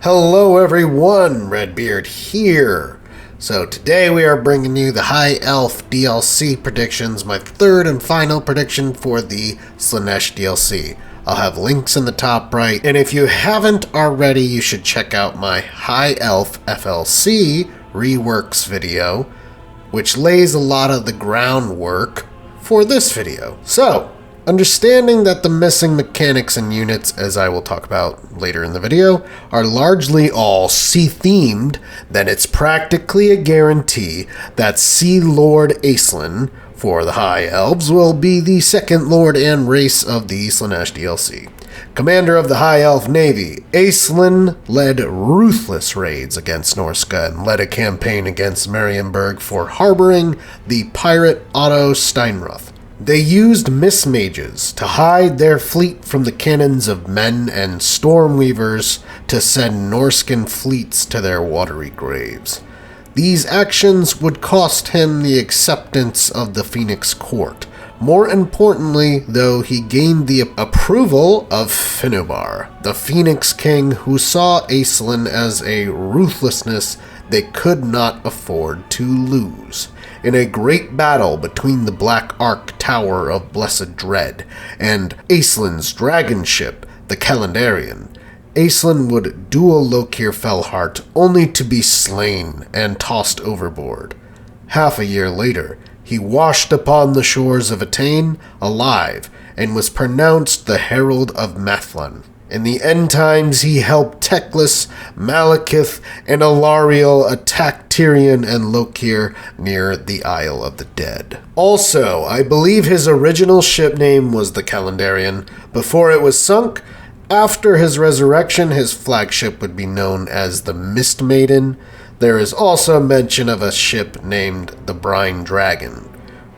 Hello everyone, Redbeard here. So today we are bringing you the High Elf DLC predictions, my third and final prediction for the Slaanesh DLC. I'll have links in the top right, and if you haven't already, you should check out my High Elf FLC reworks video, which lays a lot of the groundwork for this video. So, understanding that the missing mechanics and units, as I will talk about later in the video, are largely all sea-themed, then it's practically a guarantee that Sea Lord Aislinn for the High Elves will be the second lord and race of the Slaanesh DLC. Commander of the High Elf Navy, Aislinn led ruthless raids against Norsca and led a campaign against Marienburg for harboring the pirate Otto Steinroth. They used mist mages to hide their fleet from the cannons of men and stormweavers to send Norscan fleets to their watery graves. These actions would cost him the acceptance of the Phoenix Court. More importantly, though, he gained the approval of Finubar, the Phoenix King, who saw Aislinn as a ruthlessness they could not afford to lose. In a great battle between the Black Ark Tower of Blessed Dread and Aislinn's dragon ship, the Caledor, Aislinn would duel Lokir Fellheart only to be slain and tossed overboard. Half a year later, he washed upon the shores of Atane alive and was pronounced the Herald of Mathlan. In the end times, he helped Teclis, Malekith, and Alariel attack Tyrion and Lokir near the Isle of the Dead. Also, I believe his original ship name was the Caledor before it was sunk. After his resurrection, his flagship would be known as the Mist Maiden. There is also mention of a ship named the Brine Dragon.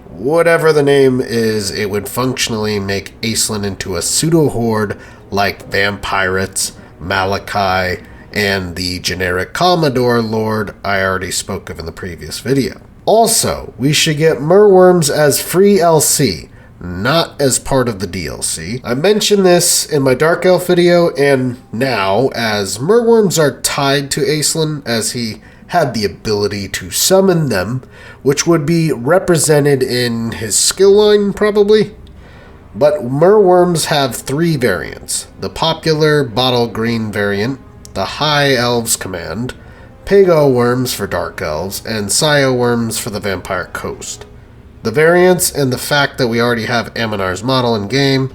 Whatever the name is, it would functionally make Aislinn into a pseudo-horde like Vampirates, Malachi, and the generic Commodore Lord I already spoke of in the previous video. Also, we should get Merwyrms as free LC, not as part of the DLC. I mentioned this in my Dark Elf video, and now, as Merwyrms are tied to Aislinn, as he had the ability to summon them, which would be represented in his skill line, probably. But Merwyrms have three variants: the popular bottle green variant, the High Elves command, Pago Worms for Dark Elves, and Scio Worms for the Vampire Coast. The variants and the fact that we already have Aminar's model in game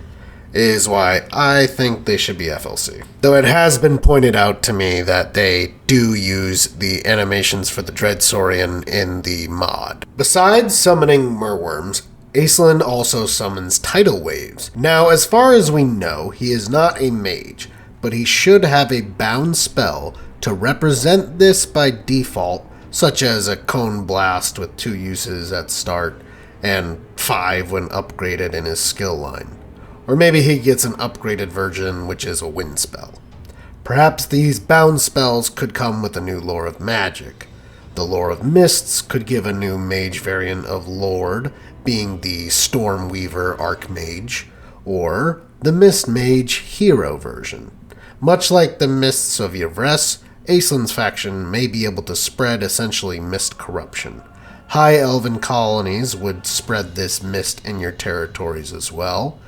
is why I think they should be FLC. Though it has been pointed out to me that they do use the animations for the Dreadsaurian in the mod. Besides summoning Merwyrms, Aislinn also summons tidal waves. Now, as far as we know, he is not a mage, but he should have a bound spell to represent this by default, such as a Cone Blast with 2 uses at start and 5 when upgraded in his skill line. Or maybe he gets an upgraded version, which is a wind spell. Perhaps these bound spells could come with a new lore of magic. The lore of mists could give a new mage variant of Lord, being the Stormweaver Archmage, or the Mist Mage hero version. Much like the Mists of Yvresse, Aislinn's faction may be able to spread essentially mist corruption. High Elven colonies would spread this mist in your territories as well.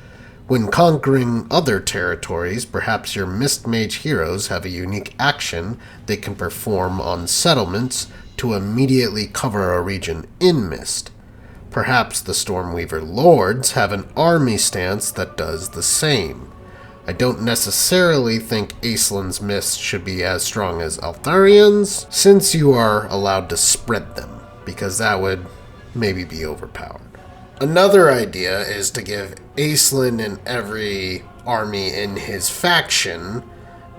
When conquering other territories, perhaps your Mist Mage heroes have a unique action they can perform on settlements to immediately cover a region in mist. Perhaps the Stormweaver Lords have an army stance that does the same. I don't necessarily think Aislinn's mist should be as strong as Altharian's, since you are allowed to spread them, because that would maybe be overpowered. Another idea is to give Aislinn and every army in his faction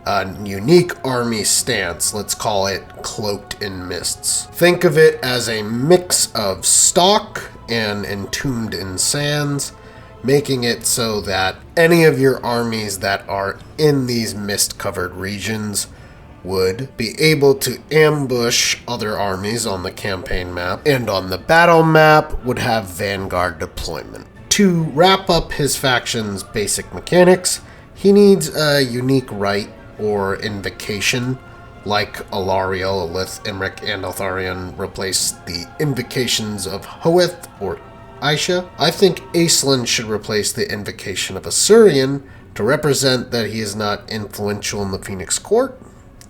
a unique army stance. Let's call it Cloaked in Mists. Think of it as a mix of Stalk and Entombed in Sands, making it so that any of your armies that are in these mist-covered regions would be able to ambush other armies on the campaign map, and on the battle map would have Vanguard deployment. To wrap up his faction's basic mechanics, he needs a unique rite or invocation like Alariel, Alith, Imric, and Eltharion replace the invocations of Hoeth or Aisha, I think Aislinn should replace the invocation of Asuryan to represent that he is not influential in the Phoenix Court,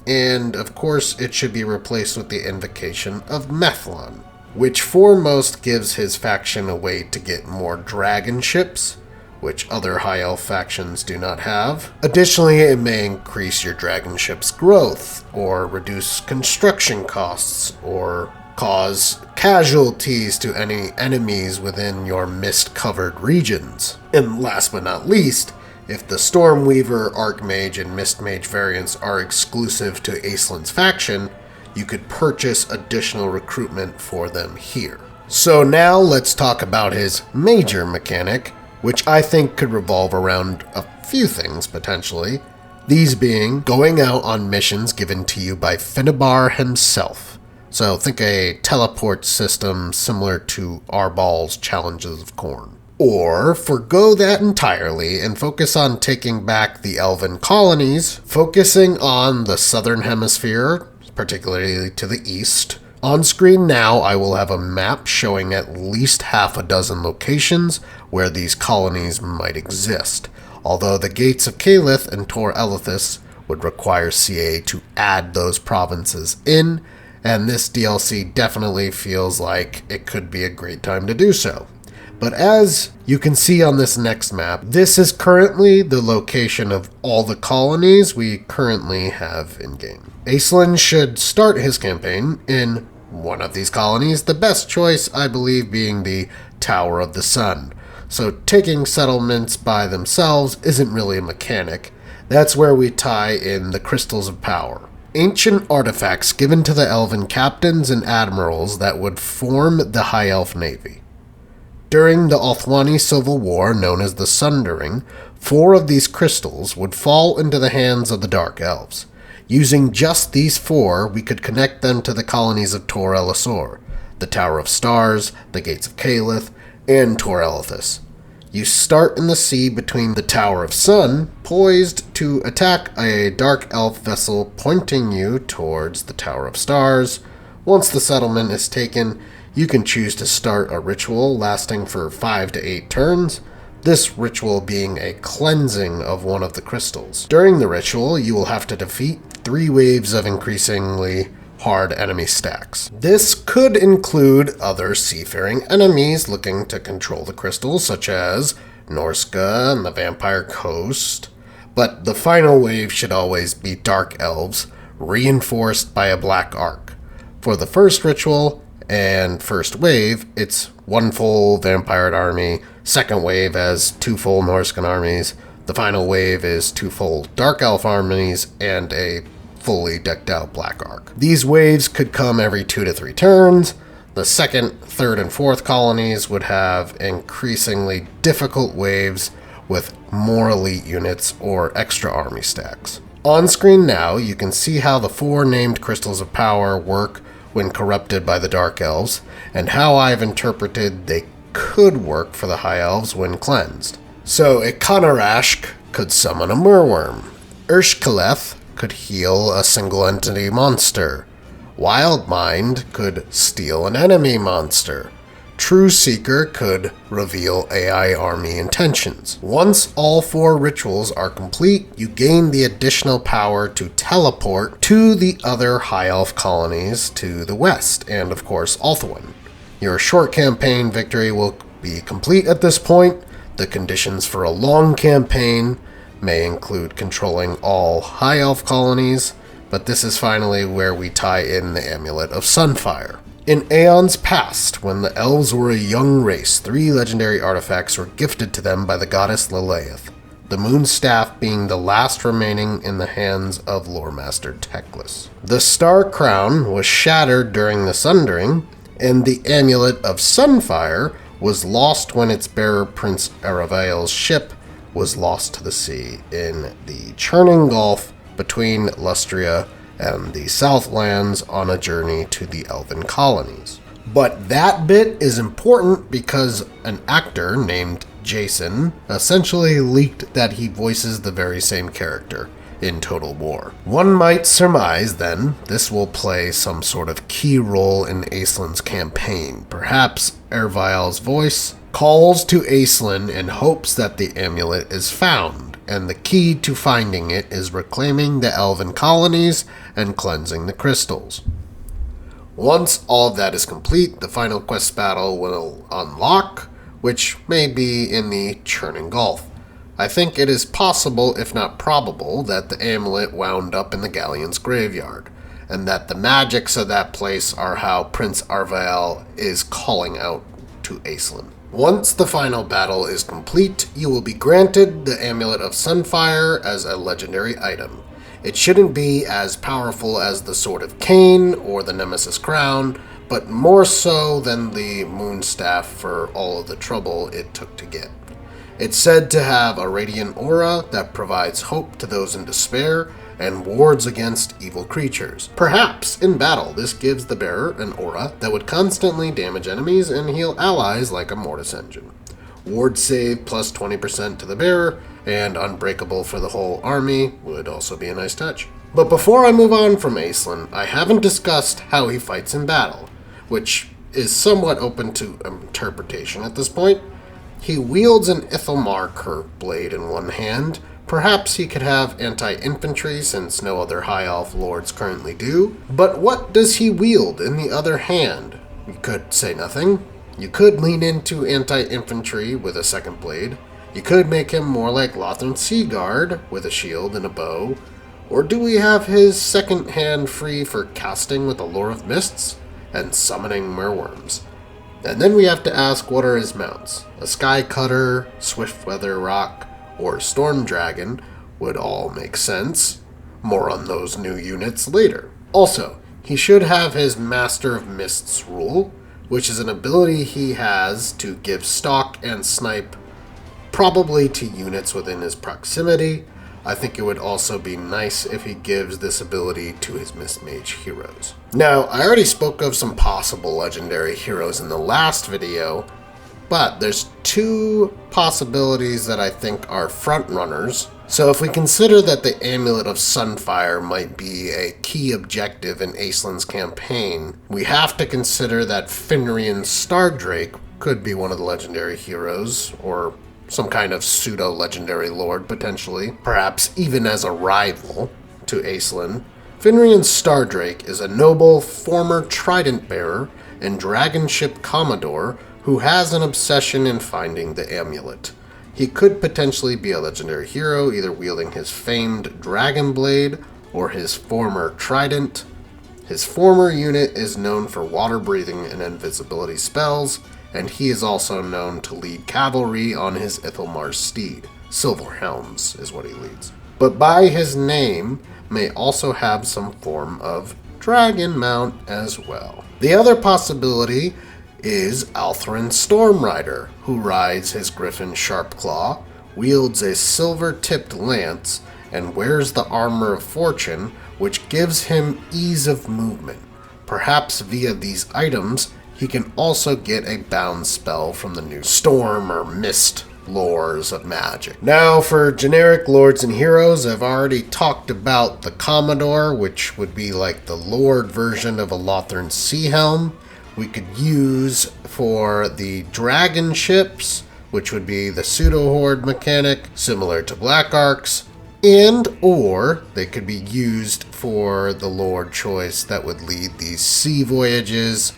and of course it should be replaced with the invocation of Methlon, which foremost gives his faction a way to get more dragon ships, which other High Elf factions do not have. Additionally, it may increase your dragon ship's growth, or reduce construction costs, or cause casualties to any enemies within your mist-covered regions. And last but not least, if the Stormweaver, Archmage, and Mistmage variants are exclusive to Aislinn's faction, you could purchase additional recruitment for them here. So now let's talk about his major mechanic, which I think could revolve around a few things potentially. These being going out on missions given to you by Finnibar himself. So think a teleport system similar to Arbal's Challenges of Khorne. Or forgo that entirely and focus on taking back the elven colonies, focusing on the southern hemisphere, particularly to the east. On screen now, I will have a map showing at least half a dozen locations where these colonies might exist, although the Gates of Calith and Tor Elithis would require CA to add those provinces in, and this DLC definitely feels like it could be a great time to do so. But as you can see on this next map, this is currently the location of all the colonies we currently have in-game. Aislinn should start his campaign in one of these colonies, the best choice I believe being the Tower of the Sun. So taking settlements by themselves isn't really a mechanic. That's where we tie in the Crystals of Power. Ancient artifacts given to the elven captains and admirals that would form the High Elf Navy. During the Ulthuani Civil War, known as the Sundering, 4 of these crystals would fall into the hands of the Dark Elves. Using just these 4, we could connect them to the colonies of Tor Elisor, the Tower of Stars, the Gates of Calith, and Tor Elithis. You start in the sea between the Tower of Sun, poised to attack a Dark Elf vessel pointing you towards the Tower of Stars. Once the settlement is taken, you can choose to start a ritual lasting for 5 to 8 turns, this ritual being a cleansing of one of the crystals. During the ritual, you will have to defeat 3 waves of increasingly hard enemy stacks. This could include other seafaring enemies looking to control the crystals, such as Norska and the Vampire Coast, but the final wave should always be Dark Elves, reinforced by a Black Ark. For the first ritual and first wave, it's 1 full Vampire army, second wave as 2 full Norscan armies, the final wave is 2 full Dark Elf armies, and a fully decked out Black Ark. These waves could come every 2 to 3 turns. The second, third, and fourth colonies would have increasingly difficult waves with more elite units or extra army stacks. On screen now, you can see how the 4 named Crystals of Power work when corrupted by the Dark Elves, and how I've interpreted they could work for the High Elves when cleansed. So Ikanarashk could summon a Merwyrm. Urshkaleth could heal a single entity monster. Wildmind could steal an enemy monster. True Seeker could reveal AI army intentions. Once all 4 rituals are complete, you gain the additional power to teleport to the other High Elf colonies to the west, and of course Ulthuan. Your short campaign victory will be complete at this point. The conditions for a long campaign may include controlling all High Elf colonies, but this is finally where we tie in the Amulet of Sunfire. In aeons past, when the elves were a young race, 3 legendary artifacts were gifted to them by the goddess Lilith, the Moon Staff being the last remaining in the hands of Loremaster Teclis. The Star Crown was shattered during the Sundering, and the Amulet of Sunfire was lost when its bearer, Prince Aravael's ship, was lost to the sea in the churning gulf between Lustria and the Southlands on a journey to the Elven colonies. But that bit is important because an actor named Jason essentially leaked that he voices the very same character, in Total War. One might surmise, then, this will play some sort of key role in Aislinn's campaign. Perhaps Ervail's voice calls to Aislinn in hopes that the amulet is found, and the key to finding it is reclaiming the elven colonies and cleansing the crystals. Once all of that is complete, the final quest battle will unlock, which may be in the Churning Gulf. I think it is possible, if not probable, that the amulet wound up in the Galleon's graveyard, and that the magics of that place are how Prince Ervail is calling out to Aislinn. Once the final battle is complete, you will be granted the Amulet of Sunfire as a legendary item. It shouldn't be as powerful as the Sword of Cain or the Nemesis Crown, but more so than the Moonstaff for all of the trouble it took to get. It's said to have a radiant aura that provides hope to those in despair and wards against evil creatures. Perhaps in battle, this gives the bearer an aura that would constantly damage enemies and heal allies like a Mortis engine. Ward save plus 20% to the bearer, and unbreakable for the whole army would also be a nice touch. But before I move on from Aislinn, I haven't discussed how he fights in battle, which is somewhat open to interpretation at this point. He wields an Ithilmar curved blade in one hand. Perhaps he could have anti-infantry since no other High Elf lords currently do. But what does he wield in the other hand? You could say nothing. You could lean into anti-infantry with a second blade. You could make him more like Lothern Seaguard with a shield and a bow. Or do we have his second hand free for casting with the Lure of Mists and summoning Merwyrms? And then we have to ask, what are his mounts? A Skycutter, Swiftfeather Roc, or Storm Dragon would all make sense. More on those new units later. Also, he should have his Master of Mists rule, which is an ability he has to give stalk and snipe probably to units within his proximity. I think it would also be nice if he gives this ability to his Mist Mage heroes. Now, I already spoke of some possible legendary heroes in the last video, but there's two possibilities that I think are front runners. So if we consider that the Amulet of Sunfire might be a key objective in Aislinn's campaign, we have to consider that Finrian Stardrake could be one of the legendary heroes, or some kind of pseudo-legendary lord, potentially, perhaps even as a rival to Aislinn. Finrian Stardrake is a noble former Trident Bearer and dragon ship Commodore who has an obsession in finding the amulet. He could potentially be a legendary hero, either wielding his famed Dragon Blade or his former Trident. His former unit is known for water-breathing and invisibility spells, and he is also known to lead cavalry on his Ithilmar steed. Silver Helms is what he leads. But by his name may also have some form of dragon mount as well. The other possibility is Althran Stormrider, who rides his griffin Sharpclaw, wields a silver-tipped lance, and wears the Armor of Fortune, which gives him ease of movement. Perhaps via these items, he can also get a bound spell from the new Storm or Mist lores of magic. Now for generic lords and heroes, I've already talked about the Commodore, which would be like the lord version of a Lothern Sea Helm. We could use for the dragon ships, which would be the pseudo-horde mechanic, similar to Black Arcs, or they could be used for the lord choice that would lead these sea voyages,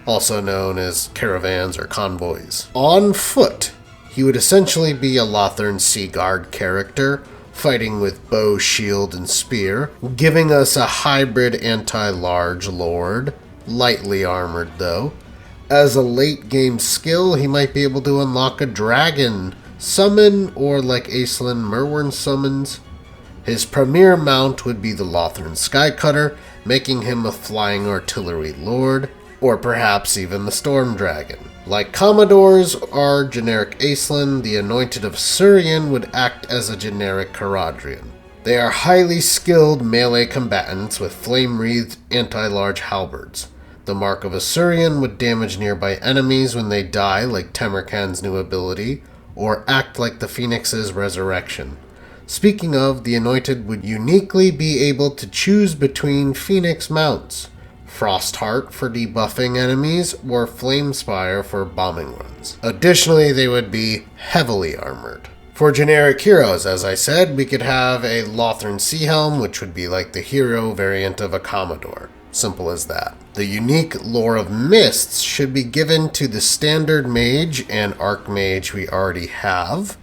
also known as caravans or convoys. On foot, he would essentially be a Lothern Sea Guard character, fighting with bow, shield, and spear, giving us a hybrid anti-large lord, lightly armored though. As a late game skill, he might be able to unlock a dragon summon, or like Aislinn Merwyrm summons. His premier mount would be the Lothern Skycutter, making him a flying artillery lord, or perhaps even the Storm Dragon. Like Commodores are generic Aislinn, the Anointed of Asuryan would act as a generic Caradhrian. They are highly skilled melee combatants with flame-wreathed anti-large halberds. The Mark of Asuryan would damage nearby enemies when they die, like Temirkan's new ability, or act like the Phoenix's resurrection. Speaking of, the Anointed would uniquely be able to choose between Phoenix mounts, Frostheart for debuffing enemies, or Flamespire for bombing runs. Additionally, they would be heavily armored. For generic heroes, as I said, we could have a Lothern Helm, which would be like the hero variant of a Commodore. Simple as that. The unique Lore of Mists should be given to the standard mage and archmage we already have.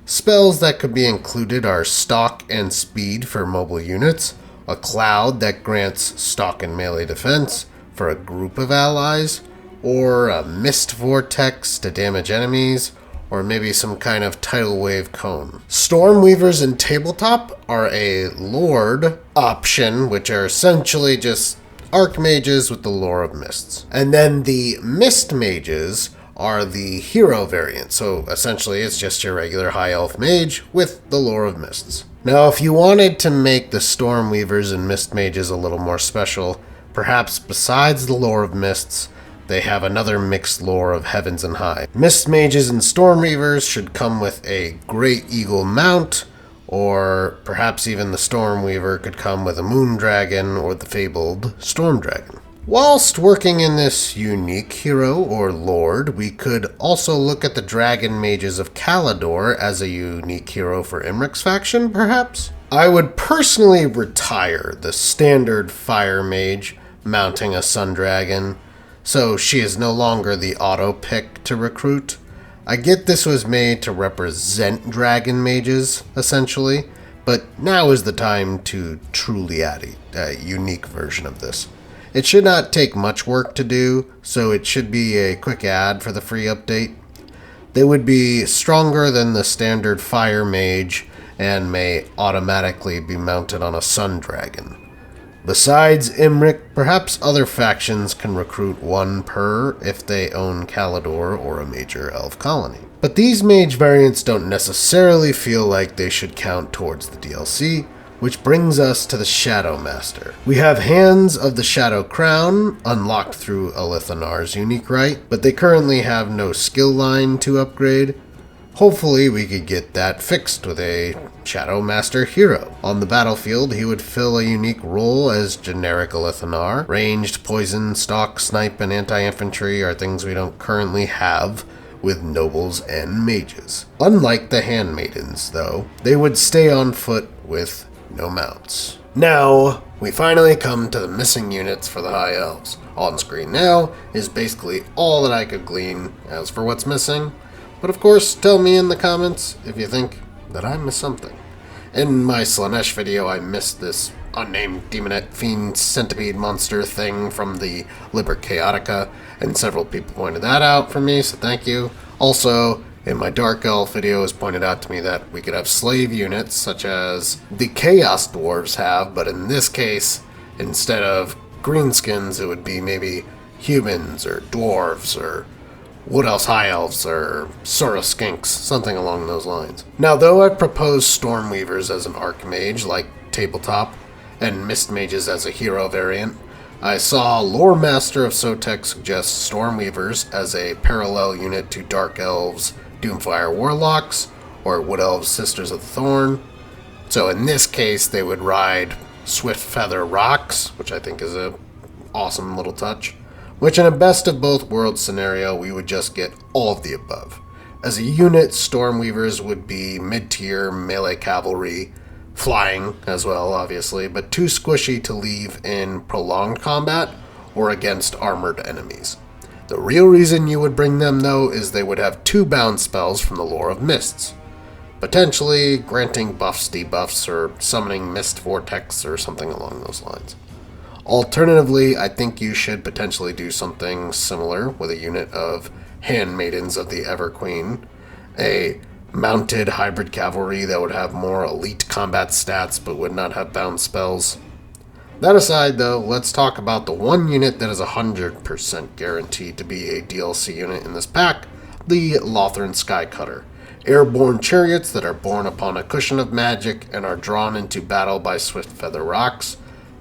Spells that could be included are Stalk and Speed for mobile units, a Cloud that grants stalk and melee defense for a group of allies, or a Mist Vortex to damage enemies, or maybe some kind of tidal wave cone. Stormweavers in tabletop are a Lord option, which are essentially just archmages with the Lore of Mists. And then the Mist Mages are the hero variant, so essentially it's just your regular high elf mage with the Lore of Mists. Now, if you wanted to make the Stormweavers and Mist Mages a little more special, perhaps besides the Lore of Mists, they have another mixed lore of Heavens and High. Mist Mages and Stormweavers should come with a Great Eagle mount, or perhaps even the Stormweaver could come with a Moondragon or the fabled Stormdragon. Whilst working in this unique hero or lord, we could also look at the Dragon Mages of Caledor as a unique hero for Imric's faction, perhaps? I would personally retire the standard Fire Mage mounting a Sun Dragon, so she is no longer the auto pick to recruit. I get this was made to represent Dragon Mages, essentially, but now is the time to truly add a unique version of this. It should not take much work to do, so it should be a quick add for the free update. They would be stronger than the standard Fire Mage and may automatically be mounted on a Sun Dragon. Besides Imric, perhaps other factions can recruit one per if they own Caledor or a major elf colony. But these mage variants don't necessarily feel like they should count towards the DLC, which brings us to the Shadow Master. We have Hands of the Shadow Crown, unlocked through Alithanar's unique right, but they currently have no skill line to upgrade. Hopefully we could get that fixed with a Shadow Master hero. On the battlefield, he would fill a unique role as generic Alithanar. Ranged, poison, stalk, snipe, and anti-infantry are things we don't currently have with nobles and mages. Unlike the Handmaidens, though, they would stay on foot with no mounts. Now, we finally come to the missing units for the High Elves. On screen now is basically all that I could glean as for what's missing. But of course, tell me in the comments if you think that I missed something. In my Slaanesh video, I missed this unnamed demonette fiend centipede monster thing from the Liber Chaotica, and several people pointed that out for me, so thank you. Also, in my Dark Elf video, it was pointed out to me that we could have slave units, such as the Chaos Dwarves have, but in this case, instead of greenskins, it would be maybe humans, or dwarves, or Wood Elves, High Elves, or Sora Skinks, something along those lines. Now, though I proposed Stormweavers as an Archmage, like Tabletop, and Mist Mages as a hero variant, I saw Lore Master of Sotek suggest Stormweavers as a parallel unit to Dark Elves, Doomfire Warlocks, or Wood Elves Sisters of the Thorn. So in this case, they would ride Swiftfeather Rocs, which I think is a awesome little touch. Which in a best of both worlds scenario, we would just get all of the above. As a unit, Stormweavers would be mid-tier melee cavalry, flying as well, obviously, but too squishy to leave in prolonged combat or against armored enemies. The real reason you would bring them, though, is they would have 2 bound spells from the Lore of Mists, potentially granting buffs, debuffs, or summoning Mist Vortex or something along those lines. Alternatively, I think you should potentially do something similar with a unit of Handmaidens of the Everqueen, a mounted hybrid cavalry that would have more elite combat stats but would not have bound spells. That aside, though, let's talk about the one unit that is 100% guaranteed to be a DLC unit in this pack, the Lothern Skycutter. Airborne chariots that are borne upon a cushion of magic and are drawn into battle by Swiftfeather Rocs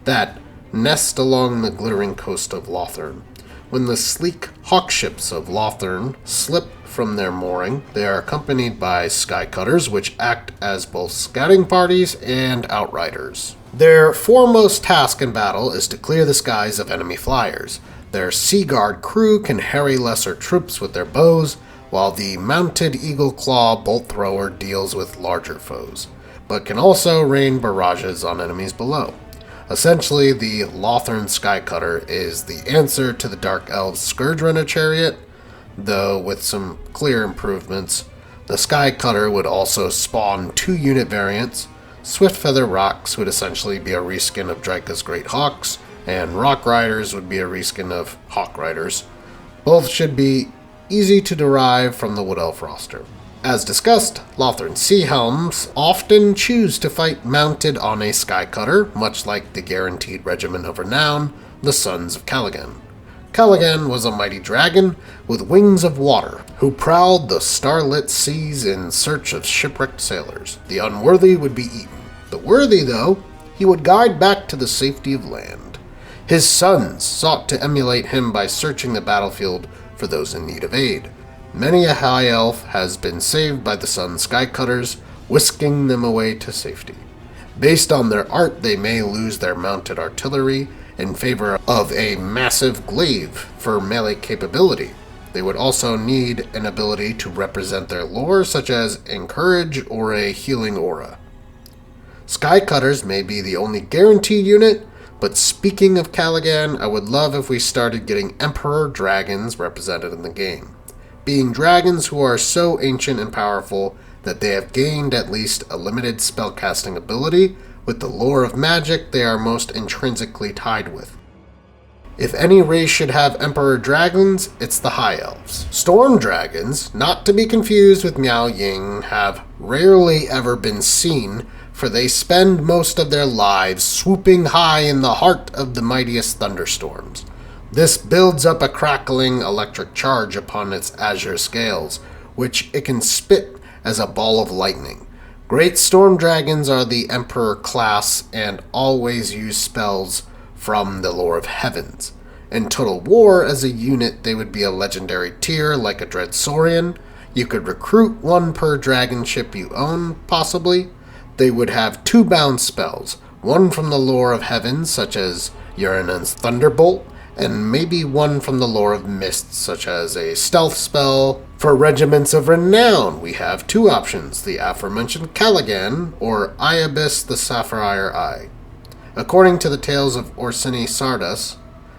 that nest along the glittering coast of Lothern. When the sleek hawk ships of Lothern slip from their mooring, they are accompanied by Skycutters, which act as both scouting parties and outriders. Their foremost task in battle is to clear the skies of enemy flyers. Their Sea Guard crew can harry lesser troops with their bows, while the mounted Eagle Claw bolt thrower deals with larger foes, but can also rain barrages on enemies below. Essentially, the Lothern Skycutter is the answer to the Dark Elves' Scourge Runner Chariot, though with some clear improvements. The Skycutter would also spawn 2-unit variants. Swiftfeather Rocs would essentially be a reskin of Draika's Great Hawks, and Rock Riders would be a reskin of Hawk Riders. Both should be easy to derive from the Wood Elf roster. As discussed, Lothern Sea Helms often choose to fight mounted on a Skycutter, much like the guaranteed regiment of renown, the Sons of Calagan. Calagan was a mighty dragon with wings of water, who prowled the starlit seas in search of shipwrecked sailors. The unworthy would be eaten. The worthy, though, he would guide back to the safety of land. His sons sought to emulate him by searching the battlefield for those in need of aid. Many a high elf has been saved by the Sun Skycutters, whisking them away to safety. Based on their art, they may lose their mounted artillery in favor of a massive glaive for melee capability. They would also need an ability to represent their lore, such as Encourage or a Healing Aura. Skycutters may be the only guaranteed unit, but speaking of Calagan, I would love if we started getting Emperor Dragons represented in the game, being dragons who are so ancient and powerful that they have gained at least a limited spellcasting ability with the lore of magic they are most intrinsically tied with. If any race should have Emperor Dragons, it's the High Elves. Storm Dragons, not to be confused with Miao Ying, have rarely ever been seen, for they spend most of their lives swooping high in the heart of the mightiest thunderstorms. This builds up a crackling electric charge upon its azure scales, which it can spit as a ball of lightning. Great Storm Dragons are the Emperor class and always use spells from the lore of heavens. In Total War, as a unit, they would be a legendary tier like a Dread Saurian. You could recruit one per dragon ship you own, possibly. They would have 2 bound spells, one from the lore of heavens, such as Uranan's Thunderbolt, and maybe one from the lore of mists, such as a stealth spell. For regiments of renown, we have 2 options, the aforementioned Calagan or Iabis the Sapphire Eye. According to the tales of Orsini Sardas,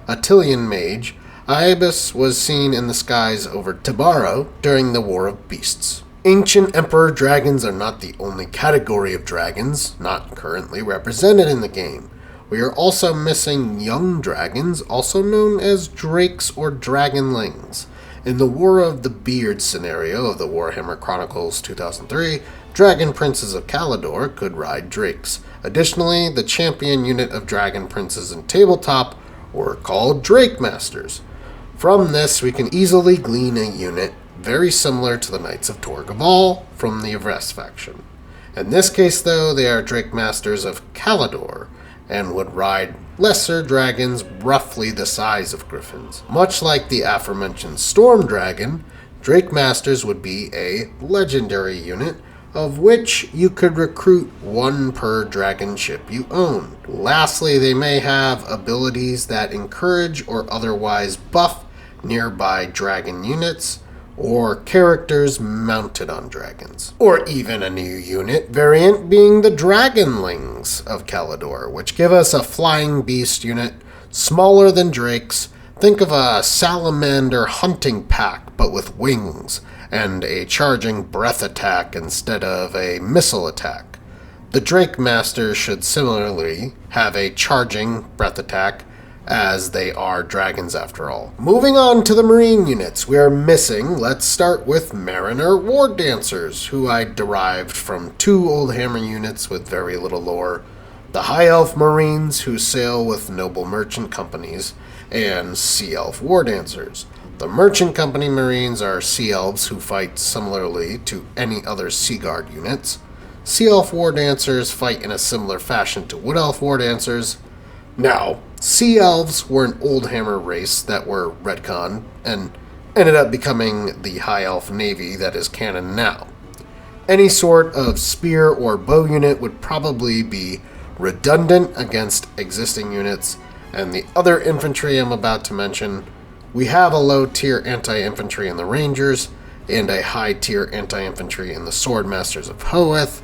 a Tillian mage, Iabis was seen in the skies over Tabaro during the War of Beasts. Ancient Emperor Dragons are not the only category of dragons not currently represented in the game. We are also missing young dragons, also known as drakes or dragonlings. In the War of the Beard scenario of the Warhammer Chronicles 2003, Dragon Princes of Caledor could ride drakes. Additionally, the champion unit of Dragon Princes in Tabletop were called Drakemasters. From this, we can easily glean a unit very similar to the Knights of Torgaval from the Evrest faction. In this case, though, they are Drakemasters of Caledor, and would ride lesser dragons roughly the size of griffins. Much like the aforementioned Storm Dragon, Drakemasters would be a legendary unit, of which you could recruit 1 per dragon ship you own. Lastly, they may have abilities that encourage or otherwise buff nearby dragon units, or characters mounted on dragons. Or even a new unit variant being the Dragonlings of Caledor, which give us a flying beast unit, smaller than drakes. Think of a salamander hunting pack, but with wings, and a charging breath attack instead of a missile attack. The Drakemasters should similarly have a charging breath attack, as they are dragons after all. Moving on to the marine units we are missing, let's start with Mariner Wardancers, who I derived from 2 Old Hammer units with very little lore, the High Elf Marines, who sail with noble merchant companies, and Sea Elf Wardancers. The Merchant Company Marines are Sea Elves who fight similarly to any other Sea Guard units. Sea Elf Wardancers fight in a similar fashion to Wood Elf Wardancers, Now, Sea Elves were an old hammer race that were retconned and ended up becoming the High Elf Navy that is canon now. Any sort of spear or bow unit would probably be redundant against existing units, and the other infantry I'm about to mention, we have a low-tier anti-infantry in the Rangers, and a high-tier anti-infantry in the Swordmasters of Hoeth.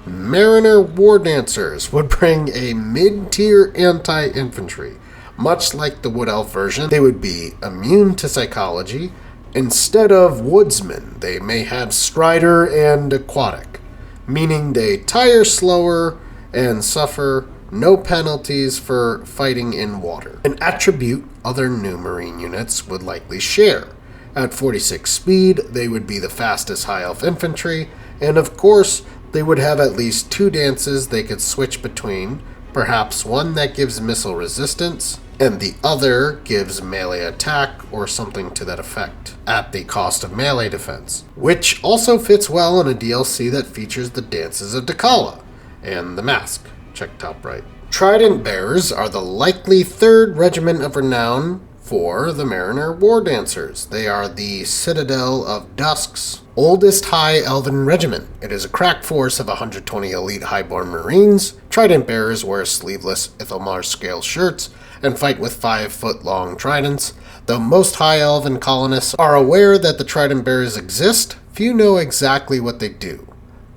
Mariner Wardancers would bring a mid-tier anti-infantry. Much like the Wood Elf version, they would be immune to psychology. Instead of woodsmen, they may have strider and aquatic, meaning they tire slower and suffer no penalties for fighting in water. An attribute other new marine units would likely share. At 46 speed, they would be the fastest high elf infantry, and of course, they would have at least 2 dances they could switch between, perhaps one that gives missile resistance, and the other gives melee attack or something to that effect, at the cost of melee defense, which also fits well in a DLC that features the dances of Dakala and the mask. Check top right. Trident Bearers are the likely 3rd regiment of renown for the Mariner Wardancers. They are the Citadel of Dusk's oldest High Elven regiment. It is a crack force of 120 elite highborn Marines. Trident Bearers wear sleeveless Ithalmar scale shirts and fight with 5-foot-long tridents. Though most High Elven colonists are aware that the Trident Bearers exist, few know exactly what they do.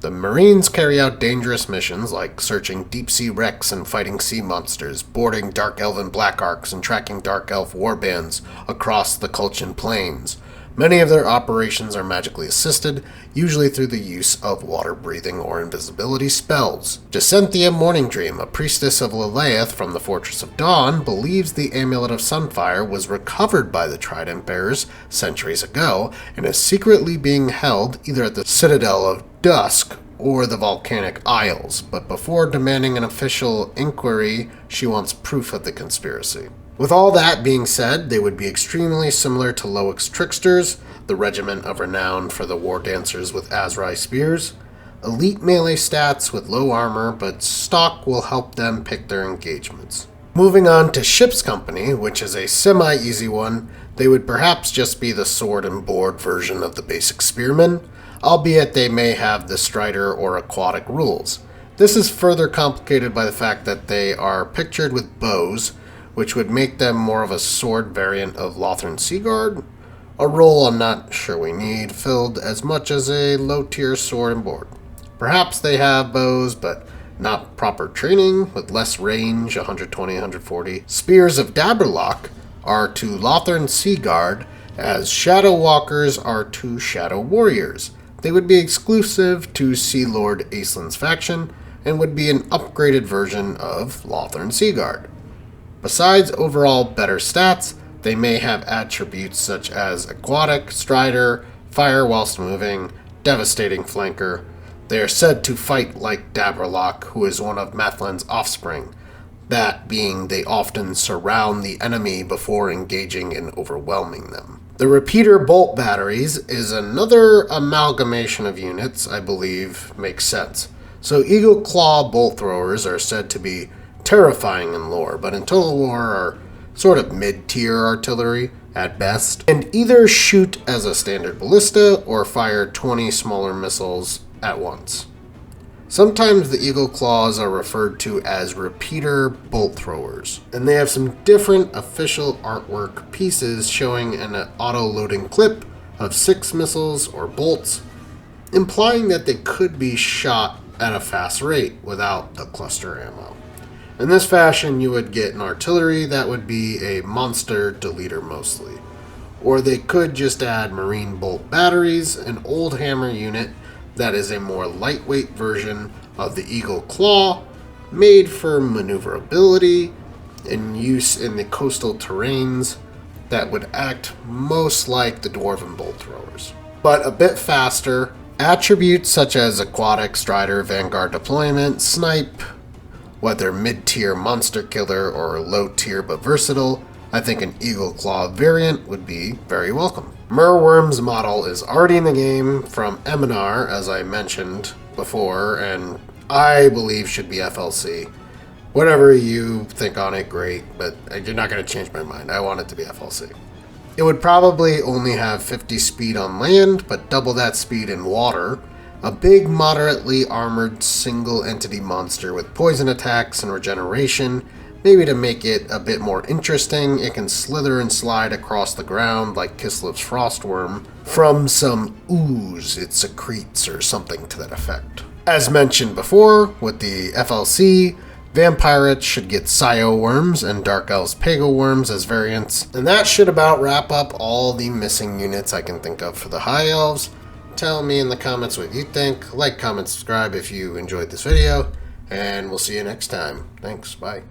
The Marines carry out dangerous missions like searching deep-sea wrecks and fighting sea monsters, boarding Dark Elven Black Arcs and tracking Dark Elf warbands across the Colchian Plains. Many of their operations are magically assisted, usually through the use of water-breathing or invisibility spells. Jacinthia Morningdream, a priestess of Lilith from the Fortress of Dawn, believes the Amulet of Sunfire was recovered by the Trident Bearers centuries ago and is secretly being held either at the Citadel of Dusk or the Volcanic Isles, but before demanding an official inquiry, she wants proof of the conspiracy. With all that being said, they would be extremely similar to Loic's Tricksters, the regiment of renown for the Wardancers with Azrai spears. Elite melee stats with low armor, but stock will help them pick their engagements. Moving on to Ship's Company, which is a semi-easy one, they would perhaps just be the sword and board version of the basic spearmen, albeit they may have the strider or aquatic rules. This is further complicated by the fact that they are pictured with bows, which would make them more of a sword variant of Lothern Seaguard, a role I'm not sure we need, filled as much as a low-tier sword and board. Perhaps they have bows, but not proper training, with less range, 120, 140. Spears of Dabbarloc are to Lothern Seaguard, as Shadow Walkers are to Shadow Warriors. They would be exclusive to Sea Lord Aislinn's faction, and would be an upgraded version of Lothern Seaguard. Besides overall better stats, they may have attributes such as Aquatic, Strider, Fire whilst moving, Devastating Flanker. They are said to fight like Dabbarloc, who is one of Mathlin's offspring, that being they often surround the enemy before engaging and overwhelming them. The Repeater Bolt Batteries is another amalgamation of units I believe makes sense. So Eagle Claw Bolt Throwers are said to be terrifying in lore, but in Total War are sort of mid-tier artillery at best, and either shoot as a standard ballista or fire 20 smaller missiles at once. Sometimes the Eagle Claws are referred to as Repeater Bolt Throwers, and they have some different official artwork pieces showing an auto-loading clip of 6 missiles or bolts, implying that they could be shot at a fast rate without the cluster ammo. In this fashion, you would get an artillery that would be a monster deleter mostly. Or they could just add Marine Bolt Batteries, an old hammer unit that is a more lightweight version of the Eagle Claw, made for maneuverability and use in the coastal terrains that would act most like the Dwarven Bolt Throwers, but a bit faster. Attributes such as Aquatic, Strider, Vanguard Deployment, Snipe, whether mid-tier monster killer or low-tier but versatile, I think an Eagle Claw variant would be very welcome. Merwyrms model is already in the game from Eminar, as I mentioned before, and I believe should be FLC. Whatever you think on it, great, but you're not going to change my mind. I want it to be FLC. It would probably only have 50 speed on land, but double that speed in water. A big, moderately armored single entity monster with poison attacks and regeneration. Maybe to make it a bit more interesting, it can slither and slide across the ground like Kislev's Frostworm from some ooze it secretes or something to that effect. As mentioned before, with the FLC, Vampirates should get Scio Worms and Dark Elves Pago Worms as variants, and that should about wrap up all the missing units I can think of for the High Elves. Tell me in the comments what you think. Like, comment, subscribe if you enjoyed this video, and we'll see you next time. Thanks, bye.